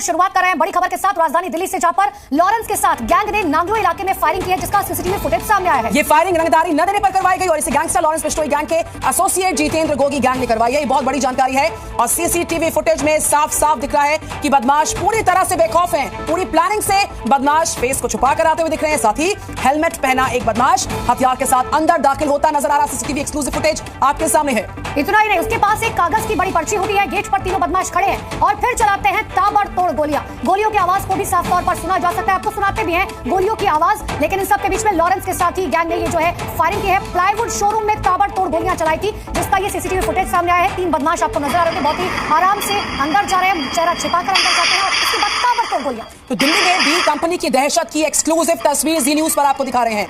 शुरुआत कर रहे हैं बड़ी खबर के साथ राजधानी दिल्ली से, जहां पर लॉरेंस के साथ गैंग ने नांगलो इलाके में फायरिंग की है, जिसका सीसीटीवी फुटेज सामने आया है। ये फायरिंग रंगदारी न देने पर करवाई गई और इसे गैंगस्टर लॉरेंस बिश्नोई गैंग के एसोसिएट जितेंद्र गोगी गैंग ने करवाई है। ये बहुत बड़ी जानकारी है और सीसीटीवी फुटेज में साफ साफ दिख रहा है कि बदमाश पूरी तरह से बेखौफ हैं। पूरी प्लानिंग से बदमाश फेस को छुपा कर आते हुए दिख रहे हैं। साथ ही हेलमेट पहना एक बदमाश हथियार के साथ अंदर दाखिल होता नजर आ रहा। सीसीटीवी एक्सक्लूसिव फुटेज आपके सामने है। इतना ही नहीं, उसके पास एक कागज की बड़ी पर्ची होती है। गेट पर तीनों बदमाश खड़े हैं और फिर चलाते हैं ताबड़तोड़ गोलियां। गोलियों की आवाज को भी साफ तौर पर सुना जा सकता है, आपको सुनाते भी हैं गोलियों की आवाज। लेकिन इन सब के बीच में लॉरेंस के साथ ही गैंग ने ये जो है फायरिंग की है। प्लाईवुड शोरूम में ताबड़तोड़ गोलियां चलाई थी, जिसका ये सीसीटीवी फुटेज सामने आया है। 3 बदमाश आपको नजर आ रहे हैं, बहुत ही आराम से अंदर जा रहे हैं, चेहरा छिपाकर अंदर जाते हैं और उसके बाद ताबड़तोड़ गोलियां। तो दिल्ली में डी कंपनी की दहशत की एक्सक्लूसिव तस्वीर जी न्यूज पर आपको दिखा रहे हैं।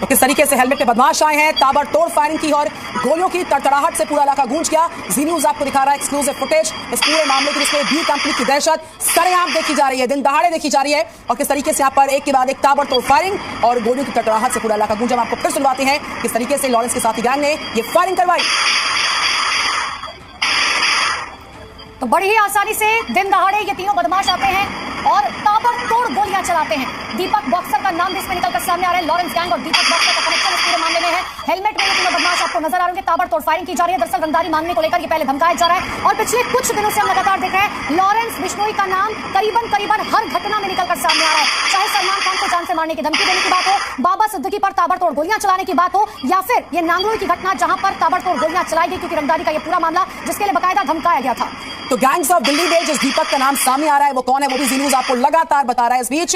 तो किस तरीके से हेलमेट पे बदमाश आए हैं, ताबड़तोड़ फायरिंग की और गोलियों की तड़तड़ाहट से पूरा इलाका गूंज गया। जी न्यूज आपको दिखा रहा है एक्सक्लूसिव फुटेज इस पूरे मामले की, जिसमें डी कंपनी की दहशत सरेआम देखी जा रही है, दिन दहाड़े देखी जा रही है और किस तरीके से यहाँ पर एक के बाद एक ताबड़तोड़ फायरिंग और गोलियों की तड़तड़ाहट से पूरा इलाका गूंजा। हम आपको फिर सुनवाते हैं किस तरीके से लॉरेंस के साथी गैंग ने ये फायरिंग करवाई। तो बड़ी ही आसानी से दिन दहाड़े ये तीनों बदमाश आते हैं और ताबड़तोड़ गोलियां चलाते हैं। दीपक बॉक्सर का नाम भी इसमें निकलकर सामने आ रहा है। लॉरेंस गैंग और दीपक बॉक्सर का कनेक्शन इस पूरे मामले में है। हेलमेट में ये तीनों बदमाश आपको नजर आ रहे हैं। ताबड़तोड़ फायरिंग की जा रही है। दरअसल रंगदारी मांगने को लेकर ये पहले धमकाया जा रहा है और पिछले कुछ दिनों से हम लगातार देख रहे हैं लॉरेंस बिश्नोई का नाम करीबन हर घटना में निकलकर सामने आ रहा है। चाहे सलमान खान को जान से मारने की धमकी देने की बात हो, बाबा सिद्दीकी पर ताबड़तोड़ गोलियां चलाने की बात हो, या फिर ये नांगलोई की घटना जहां पर ताबड़तोड़ गोलियां चलाई गई, क्योंकि रंगदारी का ये पूरा मामला जिसके लिए बकायदा धमकाया गया था। तो गैंग्स ऑफ दिल्ली में जिस दीपक का नाम सामने आ रहा है वो कौन है, वो भी जी न्यूज आपको लगातार बता रहा है। इस बीच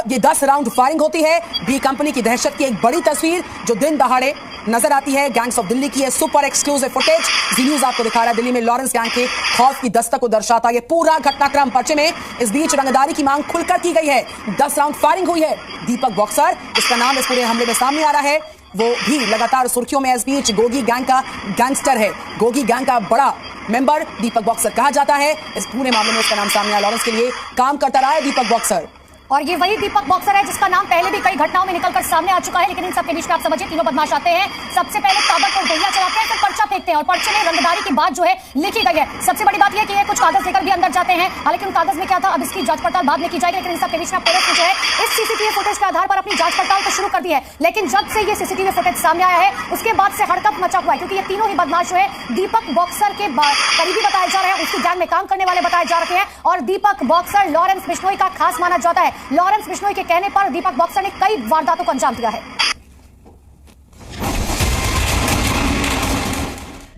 ये 10 राउंड फायरिंग होती है। डी कंपनी की दहशत की एक बड़ी तस्वीर जो दिन दहाड़े नजर आती है। गैंग्स ऑफ दिल्ली की है सुपर एक्सक्लूसिव फुटेज जी न्यूज आपको दिखा रहा है। दिल्ली में लॉरेंस गैंग के खौफ की दस्तक को दर्शाता ये पूरा घटनाक्रम पर्चे में। इस बीच रंगदारी की मांग खुलकर की गई है। 10 राउंड फायरिंग हुई है। दीपक बॉक्सर इसका नाम इस पूरे हमले में सामने आ रहा है, वो भी लगातार सुर्खियों में। इस बीच गोगी गैंग का गैंगस्टर है, गोगी गैंग का बड़ा मेंबर दीपक बॉक्सर कहा जाता है। इस पूरे मामले में इसका नाम सामने आया। लॉरेंस के लिए काम करता रहा है दीपक बॉक्सर और ये वही दीपक बॉक्सर है जिसका नाम पहले भी कई घटनाओं में निकलकर सामने आ चुका है। लेकिन इन सबके बीच में आप समझिए तीनों बदमाश आते हैं, सबसे पहले ताबड़तोड़ गोलियां चलाते हैं, फिर पर्चा फेंकते हैं और पर्चे में रंगदारी की बात जो है लिखी गई है। सबसे बड़ी बात यह कि ये कुछ कागज लेकर भी अंदर जाते हैं, हालांकि उन कागज में क्या था अब इसकी जांच पड़ताल बाद में की जाएगी। लेकिन इन सबके बीच में पुलिस ने जो है इस सीसीटीवी फुटेज के आधार पर अपनी जांच पड़ताल तो शुरू कर दी है। लेकिन जब से ये सीसीटीवी फुटेज सामने आया है उसके बाद से हड़कंप मचा हुआ है, क्योंकि ये तीनों ही बदमाश जो है दीपक बॉक्सर के करीबी बताए जा रहे हैं, उसकी गैंग में काम करने वाले बताए जा रहे हैं और दीपक बॉक्सर लॉरेंस बिश्नोई का खास माना जाता है। लॉरेंस बिश्नोई के कहने पर दीपक बॉक्सर ने कई वारदातों को अंजाम दिया है।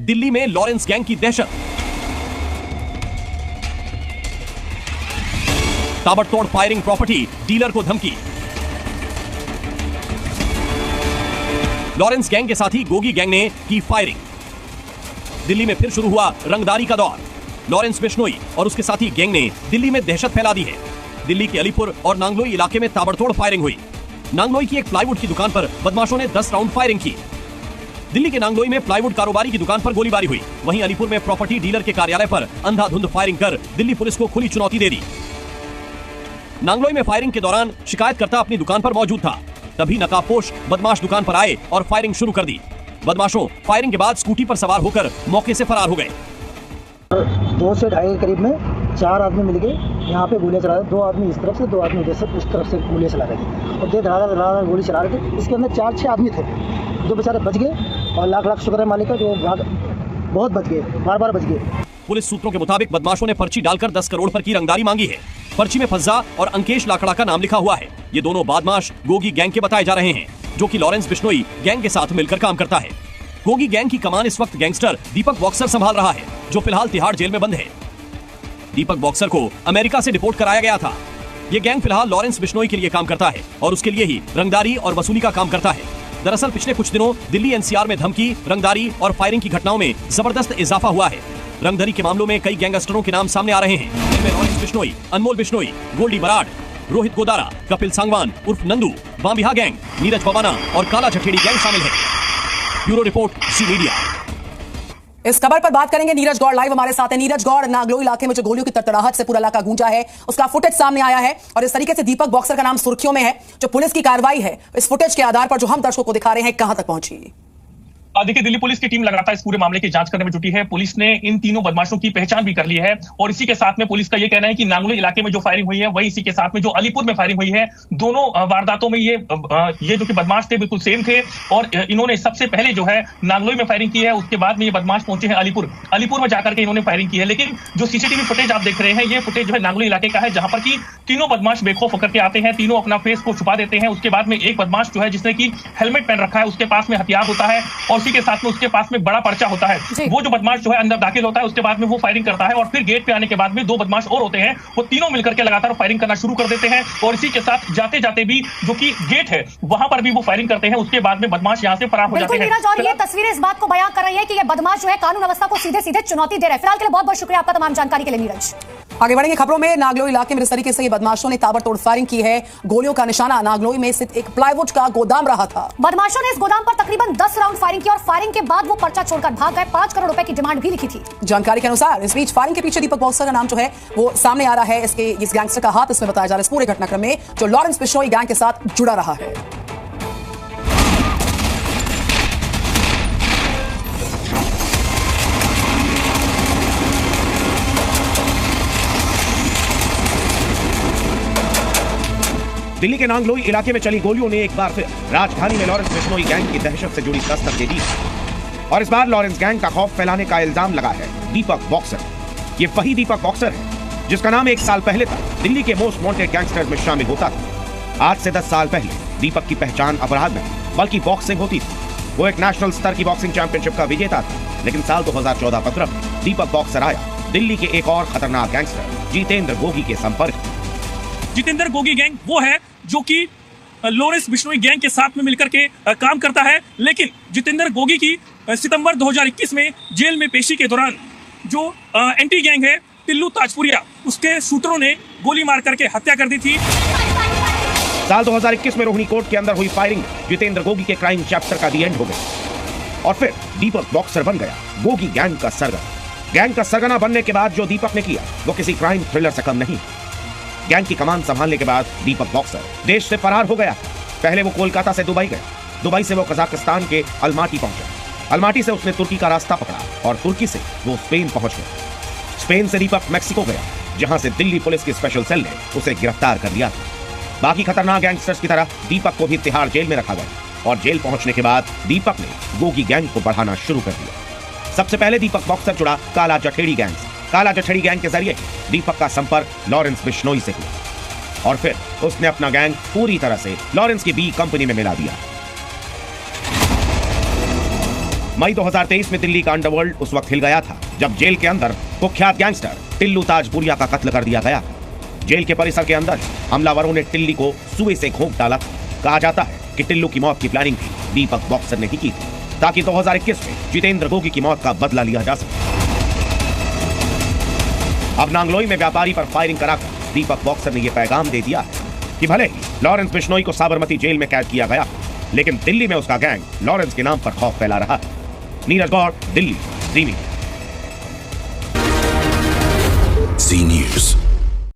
दिल्ली में लॉरेंस गैंग की दहशत, ताबड़तोड़ फायरिंग, प्रॉपर्टी डीलर को धमकी। लॉरेंस गैंग के साथी गोगी गैंग ने की फायरिंग। दिल्ली में फिर शुरू हुआ रंगदारी का दौर। लॉरेंस बिश्नोई और उसके साथी गैंग ने दिल्ली में दहशत फैला दी है। दिल्ली के अलीपुर और नांगलोई इलाके में ताबड़तोड़ फायरिंग हुई। नांगलोई की एक प्लाईवुड की दुकान पर बदमाशों ने 10 राउंड फायरिंग की। दिल्ली के नांगलोई में प्लाईवुड कारोबारी की दुकान पर गोलीबारी हुई। वहीं अलीपुर में प्रॉपर्टी डीलर के कार्यालय पर अंधाधुंध फायरिंग कर दिल्ली पुलिस को खुली चुनौती दे दी। नांगलोई में फायरिंग के दौरान शिकायतकर्ता अपनी दुकान पर मौजूद था, तभी नकाबपोश बदमाश दुकान पर आए और फायरिंग शुरू कर दी। बदमाशों फायरिंग के बाद स्कूटी पर सवार होकर मौके से फरार हो गए। 2 से 2.5 के करीब में 4 आदमी मिल गए, यहाँ पे गोलियां चला रहे थे। 2 आदमी इस तरफ से, 2 आदमी उधर से, उस तरफ से गोलियां चला रहे थे और धड़ाधड़ गोली चला रहे थे। इसके अंदर 4-6 आदमी थे जो बेचारे बच गए और लाख शुक्र है मालिक का जो बहुत बच गए, बार बच गए। पुलिस सूत्रों के मुताबिक बदमाशों ने पर्ची डालकर 10 करोड़ पर की रंगदारी मांगी है। पर्ची में फज्जा और अंकेश लाकड़ा का नाम लिखा हुआ है। ये दोनों बदमाश गोगी गैंग के बताए जा रहे हैं, जो कि लॉरेंस बिश्नोई गैंग के साथ मिलकर काम करता है। गोगी गैंग की कमान इस वक्त गैंगस्टर दीपक बॉक्सर संभाल रहा है, जो फिलहाल तिहाड़ जेल में बंद है। दीपक बॉक्सर को अमेरिका से डिपोर्ट कराया गया था। ये गैंग फिलहाल लॉरेंस बिश्नोई के लिए काम करता है और उसके लिए ही रंगदारी और वसूली का काम करता है। दरअसल पिछले कुछ दिनों दिल्ली एनसीआर में धमकी, रंगदारी और फायरिंग की घटनाओं में जबरदस्त इजाफा हुआ है। रंगदारी के मामलों में कई गैंगस्टरों के नाम सामने आ रहे हैं, जिनमें लॉरेंस बिश्नोई, अनमोल बिश्नोई, गोल्डी बराड़, रोहित गोदारा, कपिल सांगवान उर्फ नंदू, बामिहा गैंग, नीरज पवाना और काला जठेड़ी गैंग शामिल है। Bureau report, C media. इस खबर पर बात करेंगे। नीरज गौड़ लाइव हमारे साथ है। नीरज गौड़, नागलोई इलाके में जो गोलियों की तड़तड़ाहट से पूरा इलाका गूंजा है, उसका फुटेज सामने आया है और इस तरीके से दीपक बॉक्सर का नाम सुर्खियों में है। जो पुलिस की कार्रवाई है इस फुटेज के आधार पर जो हम दर्शकों को दिखा रहे हैं, कहां तक पहुंची? देखिए, दिल्ली पुलिस की टीम लगातार इस पूरे मामले की जांच करने में जुटी है। पुलिस ने इन तीनों बदमाशों की पहचान भी कर ली है और इसी के साथ में पुलिस का ये कहना है कि नांगलोई इलाके में जो फायरिंग हुई है वही इसी के साथ में जो अलीपुर में फायरिंग हुई है, दोनों वारदातों में ये जो कि बदमाश थे बिल्कुल सेम थे और इन्होंने सबसे पहले जो है नांगलोई में फायरिंग की है, उसके बाद में ये बदमाश पहुंचे हैं अलीपुर में जाकर के इन्होंने फायरिंग की है। लेकिन जो सीसीटीवी फुटेज आप देख रहे हैं, ये फुटेज जो है नांगलोई इलाके का है, जहां पर की तीनों बदमाश बेखौफ होकर के आते हैं, तीनों अपना फेस को छुपा देते हैं। उसके बाद में एक बदमाश जो है जिसने की हेलमेट पहन रखा है, उसके पास में हथियार होता है और उसी के साथ में उसके पास में बड़ा पर्चा होता है। वो जो बदमाश जो है अंदर दाखिल होता है, उसके बाद में वो फायरिंग करता है और फिर गेट पे आने के बाद में दो बदमाश और होते हैं, वो तीनों मिलकर के लगातार फायरिंग करना शुरू कर देते हैं और इसी के साथ जाते जाते भी जो कि गेट है वहां पर भी वो फायरिंग करते हैं। उसके बाद में बदमाश यहां से फरार हो जाते हैं। नीरज, और ये तस्वीरें इस बात को बयां कर रही है कि ये बदमाश जो है कानून व्यवस्था को सीधे सीधे चुनौती दे रहे हैं। फिलहाल के लिए बहुत बहुत शुक्रिया आपका तमाम जानकारी के लिए नीरज। आगे बढ़ेंगे खबरों में। नागलोई इलाके में इस तरीके से ये बदमाशों ने ताबड़तोड़ फायरिंग की है। गोलियों का निशाना नागलोई में स्थित एक प्लाईवुड का गोदाम रहा था। बदमाशों ने इस गोदाम पर तकरीबन 10 राउंड फायरिंग की और फायरिंग के बाद वो पर्चा छोड़कर भाग गए। 5 करोड़ रुपए की डिमांड भी लिखी थी। जानकारी के अनुसार इस बीच फायरिंग के पीछे दीपक बॉक्सर का नाम जो है वो सामने आ रहा है। इस गैंगस्टर का हाथ इसमें बताया जा रहा है इस पूरे घटनाक्रम में, जो लॉरेंस बिश्नोई गैंग के साथ जुड़ा रहा है। दिल्ली के नांगलोई इलाके में चली गोलियों ने एक बार फिर राजधानी में लॉरेंस बिश्नोई गैंग की दहशत से जुड़ी दस्तक दे दी और इस बार लॉरेंस गैंग का खौफ फैलाने का इल्जाम लगा है दीपक बॉक्सर। ये वही दीपक बॉक्सर है जिसका नाम 1 साल पहले तक दिल्ली के मोस्ट वांटेड गैंगस्टर्स में शामिल होता था। आज से 10 साल पहले दीपक की पहचान अपराध में बल्कि बॉक्सिंग होती थी। वो एक नेशनल स्तर की बॉक्सिंग चैंपियनशिप का विजेता था, लेकिन साल 2014-15 में दीपक बॉक्सर आया दिल्ली के एक और खतरनाक गैंगस्टर जितेंद्र गोगी के संपर्क। जितेंद्र गोगी गैंग वो है जो कि लॉरेंस बिश्नोई गैंग के साथ में मिलकर के काम करता है, लेकिन जितेंद्र गोगी की सितंबर 2021 में जेल में पेशी के दौरान जो एंटी गैंग है टिल्लू ताजपुरिया, उसके शूटरों ने गोली मार करके हत्या कर दी थी। साल 2021 में रोहिणी कोर्ट के अंदर हुई फायरिंग जितेंद्र गोगी के क्राइम चैप्टर का दी एंड हो गई और फिर दीपक बॉक्सर बन गया गोगी गैंग का सरगना। गैंग का सरगना बनने के बाद जो दीपक ने किया वो किसी क्राइम थ्रिलर से कम नहीं। गैंग की कमान संभालने के बाद दीपक बॉक्सर देश से फरार हो गया। पहले वो कोलकाता से दुबई गए, दुबई से वो कजाकिस्तान के अलमाटी पहुंचे, अलमाटी से उसने तुर्की का रास्ता पकड़ा और तुर्की से वो स्पेन पहुंच गए। स्पेन से दीपक मैक्सिको गया, जहां से दिल्ली पुलिस की स्पेशल सेल ने उसे गिरफ्तार कर लिया था। बाकी खतरनाक गैंगस्टर्स की तरह दीपक को भी तिहाड़ जेल में रखा गया और जेल पहुंचने के बाद दीपक ने गोगी गैंग को बढ़ाना शुरू कर दिया। सबसे पहले दीपक बॉक्सर जुड़ा काला जठेड़ी गैंग। काला जठेड़ी गैंग के जरिए दीपक का संपर्क लॉरेंस बिश्नोई से हुआ और फिर उसने अपना गैंग पूरी तरह से लॉरेंस की बी कंपनी में मिला दिया। मई 2023 में दिल्ली का अंडरवर्ल्ड उस वक्त हिल गया था जब जेल के अंदर कुख्यात गैंगस्टर टिल्लू ताजपुरिया का कत्ल कर दिया गया। जेल के परिसर के अंदर हमलावरों ने टिल्ली को सुए से घोंप डाला। कहा जाता है कि टिल्लू की मौत की प्लानिंग भी दीपक बॉक्सर ने ही की थी, ताकि 2021 में जितेंद्र गोगी की मौत का बदला लिया जा सके। अब नांगलोई में व्यापारी पर फायरिंग कराकर दीपक बॉक्सर ने यह पैगाम दे दिया है कि भले ही लॉरेंस बिश्नोई को साबरमती जेल में कैद किया गया, लेकिन दिल्ली में उसका गैंग लॉरेंस के नाम पर खौफ फैला रहा है। नीरज गौड़, दिल्ली, ज़ी न्यूज़।